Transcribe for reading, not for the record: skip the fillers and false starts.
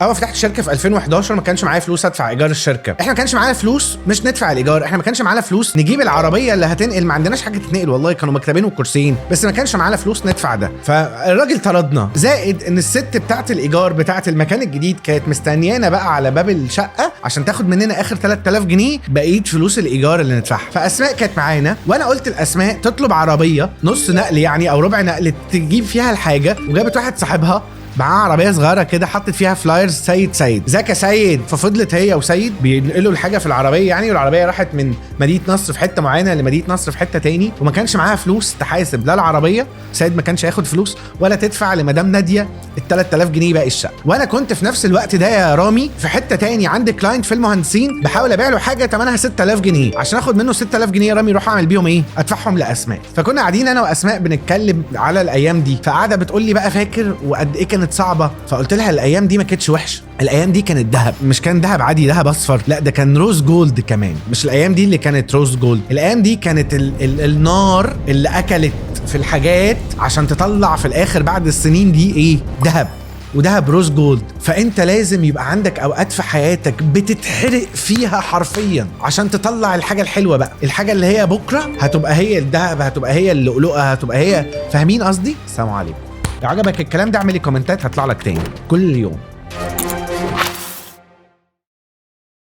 اول فتحت شركه في 2011 ما كانش معايا فلوس ادفع ايجار الشركه. احنا ما كانش معانا فلوس مش ندفع الايجار، احنا ما كانش معانا فلوس نجيب العربيه اللي هتنقل، ما عندناش حاجه تتنقل والله، كانوا مكتبين وكرسيين بس ما كانش معانا فلوس ندفع ده. فالراجل طردنا، زائد ان الست بتاعه الايجار بتاعه المكان الجديد كانت مستنيانا بقى على باب الشقه عشان تاخد مننا اخر 3000 جنيه بقيه فلوس الايجار اللي ندفعها. فاسماء كانت معانا وانا قلت لاسماء تطلب عربيه نص نقل يعني او ربع نقل تجيب فيها الحاجه، وجابت واحد صاحبها معاه عربيه صغيره كده حطت فيها فلايرز سيد ازيك يا سيد. ففضلت هي وسيد بينقلوا الحاجه في العربيه يعني، والعربيه راحت من مدينه نصر في حته معينه لمدينه نصر في حته تاني، وما كانش معاها فلوس تحاسب لا العربيه، سيد ما كانش هياخد فلوس ولا تدفع لمدام ناديه ال 3000 جنيه باقي الشقه. وانا كنت في نفس الوقت ده يا رامي في حته تاني عندي كلاينت في المهندسين بحاول ابيع له حاجه ثمنها 6000 جنيه عشان اخد منه 6000 جنيه يا رامي اروح اعمل بيهم ايه؟ ادفعهم لاسماء. فكنا قاعدين انا واسماء بنتكلم على الايام دي، فقاعده بتقول لي بقى فاكر وقد ايه كانت صعبه. قلت لها الايام دي ما كانتش وحشه، الايام دي كانت ذهب، مش كان ذهب عادي ذهب اصفر، لا ده كان روز جولد كمان، مش الايام دي اللي كانت روز جولد، الايام دي كانت النار اللي اكلت في الحاجات عشان تطلع في الاخر بعد السنين دي ايه؟ ذهب، وذهب روز جولد. فانت لازم يبقى عندك اوقات في حياتك بتتحرق فيها حرفيا عشان تطلع الحاجه الحلوه بقى، الحاجه اللي هي بكره هتبقى هي الذهب، هتبقى هي اللؤلؤه، هتبقى هي، فاهمين قصدي؟ السلام عليكم. لو عجبك الكلام ده اعمل لي كومنتات هطلع لك تاني كل يوم.